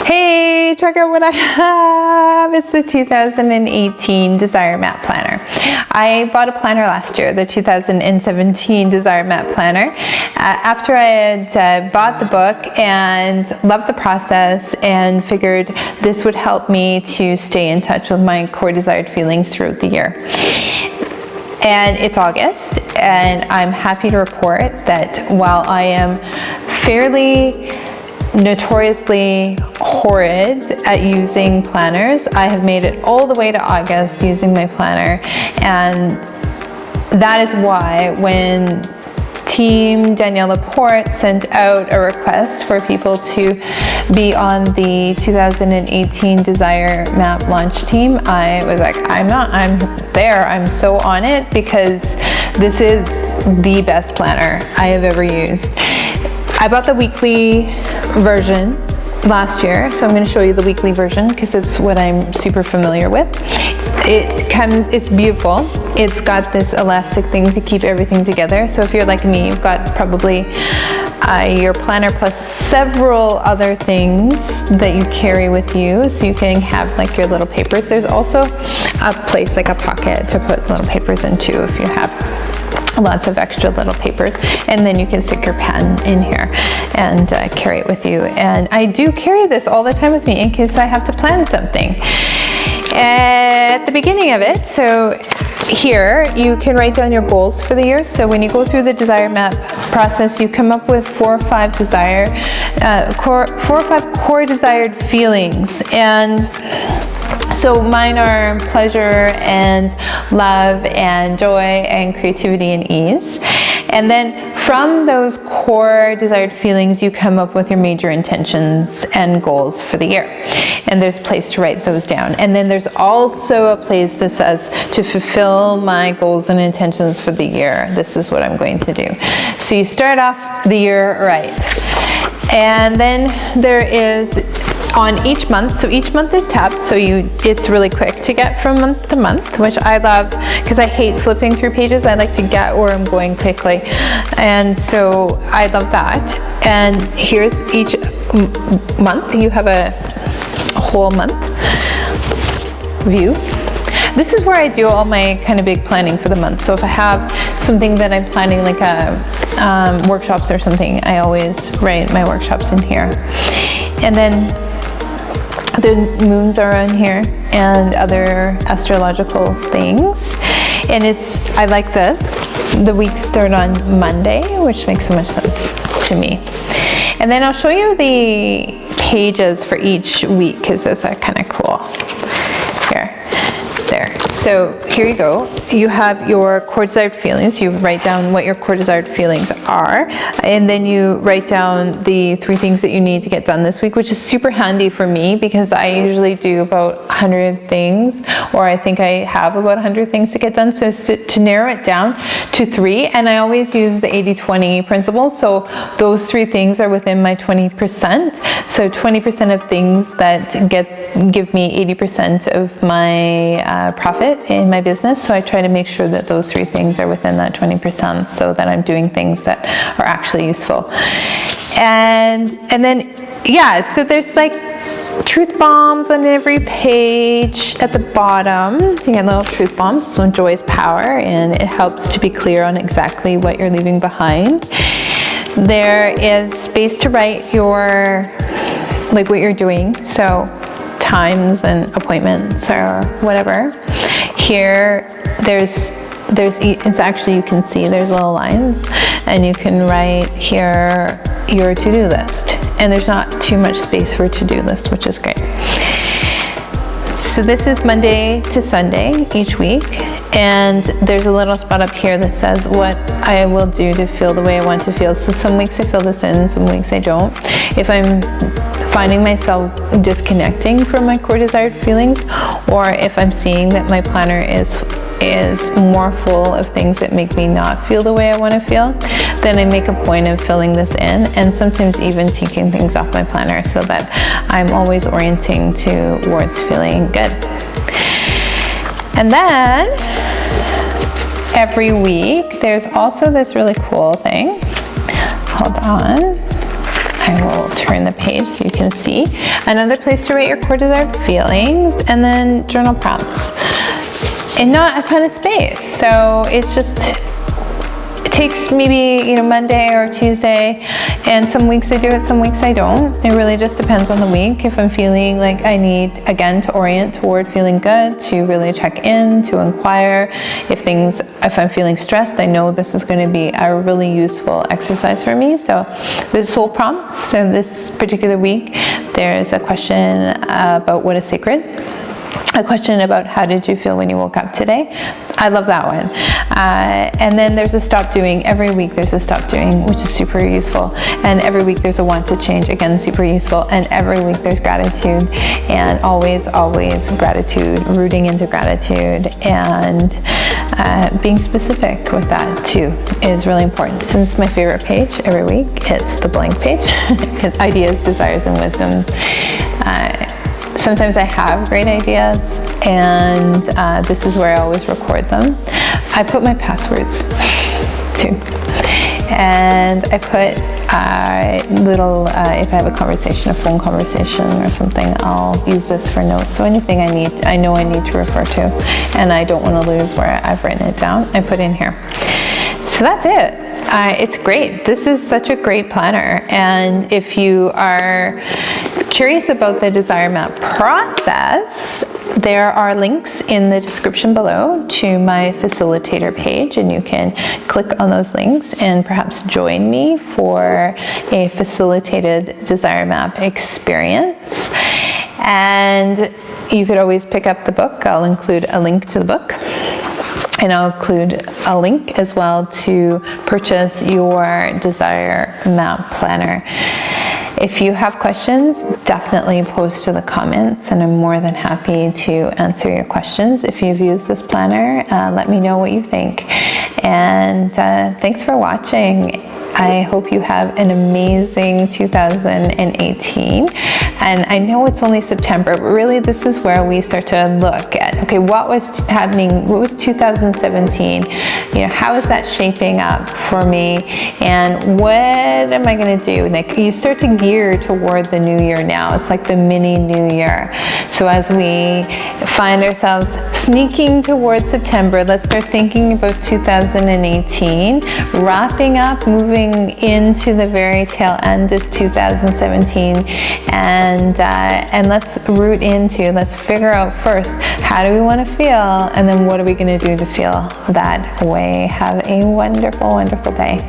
Hey, check out what I have. It's the 2018 Desire Map Planner. I bought a planner last year, the 2017 Desire Map Planner, after I had bought the book and loved the process and figured this would help me to stay in touch with my core desired feelings throughout the year. And it's August, and I'm happy to report that while I am fairly notoriously horrid at using planners, I have made it all the way to August using my planner. And that is why when Team Danielle Laporte sent out a request for people to be on the 2018 Desire Map launch team, I was like, I'm there, I'm so on it, because this is the best planner I have ever used. I bought the weekly version last year, so I'm going to show you the weekly version because it's what I'm super familiar with. It's beautiful. It's got this elastic thing to keep everything together. So if you're like me, you've got probably your planner plus several other things that you carry with you, so you can have like your little papers. There's also a place, like a pocket, to put little papers into if you have lots of extra little papers, and then you can stick your pen in here and carry it with you. And I do carry this all the time with me in case I have to plan something at the beginning of it. So here you can write down your goals for the year. So when you go through the Desire Map process, you come up with 4 or 5 core desired feelings. And so mine are pleasure and love and joy and creativity and ease. And then from those core desired feelings, you come up with your major intentions and goals for the year. And there's a place to write those down. And then there's also a place that says, to fulfill my goals and intentions for the year, this is what I'm going to do. So you start off the year right. And then there is on each month, so each month is tabbed, so it's really quick to get from month to month, which I love because I hate flipping through pages. I like to get where I'm going quickly, and so I love that. And here's each month. You have a whole month view. This is where I do all my kind of big planning for the month. So if I have something that I'm planning, like workshops or something, I always write my workshops in here. And then the moons are on here and other astrological things. And I like this. The weeks start on Monday, which makes so much sense to me. And then I'll show you the pages for each week because those are kind of cool. There. So here you go. You have your core desired feelings. You write down what your core desired feelings are, and then you write down the 3 things that you need to get done this week, which is super handy for me because I usually do about 100 things, or I think I have about 100 things to get done. So to narrow it down to 3, and I always use the 80-20 principle. So those 3 things are within my 20%. So 20% of things that give me 80% of my profit in my business. So I try to make sure that those 3 things are within that 20%, so that I'm doing things that are actually useful. And then, yeah, so there's like truth bombs on every page at the bottom. You get little truth bombs. This one, joy is power, and it helps to be clear on exactly what you're leaving behind. There is space to write what you're doing. So times and appointments or whatever. Here, it's actually, you can see there's little lines, and you can write here your to-do list. And there's not too much space for a to-do list, which is great. So this is Monday to Sunday each week. And there's a little spot up here that says what I will do to feel the way I want to feel. So some weeks I fill this in, some weeks I don't. If I'm finding myself disconnecting from my core desired feelings, or if I'm seeing that my planner is more full of things that make me not feel the way I want to feel, then I make a point of filling this in, and sometimes even taking things off my planner so that I'm always orienting towards feeling good. And then every week there's also this really cool thing. Hold on, I will turn turn the page so you can see. Another place to write your core desired feelings, and then journal prompts. And not a ton of space, so it's just, it takes maybe, Monday or Tuesday, and some weeks I do it, some weeks I don't. It really just depends on the week. If I'm feeling like I need, again, to orient toward feeling good, to really check in, to inquire. If I'm feeling stressed, I know this is going to be a really useful exercise for me. So there's soul prompts. So this particular week, there's a question about what is sacred. A question about how did you feel when you woke up today. I love that one. And then there's a stop doing. Every week there's a stop doing, which is super useful. And every week there's a want to change, again, super useful. And every week there's gratitude, and always, always gratitude, rooting into gratitude, and being specific with that too is really important. And this is my favorite page every week. It's the blank page. It's ideas, desires, and wisdom. Sometimes I have great ideas, and this is where I always record them. I put my passwords too. And I put if I have a conversation, a phone conversation or something, I'll use this for notes. So anything I know I need to refer to, and I don't want to lose where I've written it down, I put in here. So that's it. It's great. This is such a great planner. And if you are curious about the Desire Map process, there are links in the description below to my facilitator page, and you can click on those links and perhaps join me for a facilitated Desire Map experience. And you could always pick up the book. I'll include a link to the book. And I'll include a link as well to purchase your Desire Map Planner. If you have questions, definitely post to the comments, and I'm more than happy to answer your questions. If you've used this planner, let me know what you think. And thanks for watching. I hope you have an amazing 2018. And I know it's only September, but really this is where we start to look at, okay, what was happening, what was 2017? How is that shaping up for me? And what am I gonna do? Like, you start to gear toward the new year now. It's like the mini new year. So as we find ourselves sneaking towards September, let's start thinking about 2018, wrapping up, moving into the very tail end of 2017, and let's root into, let's figure out first, how do we want to feel, and then what are we going to do to feel that way. Have a wonderful, wonderful day.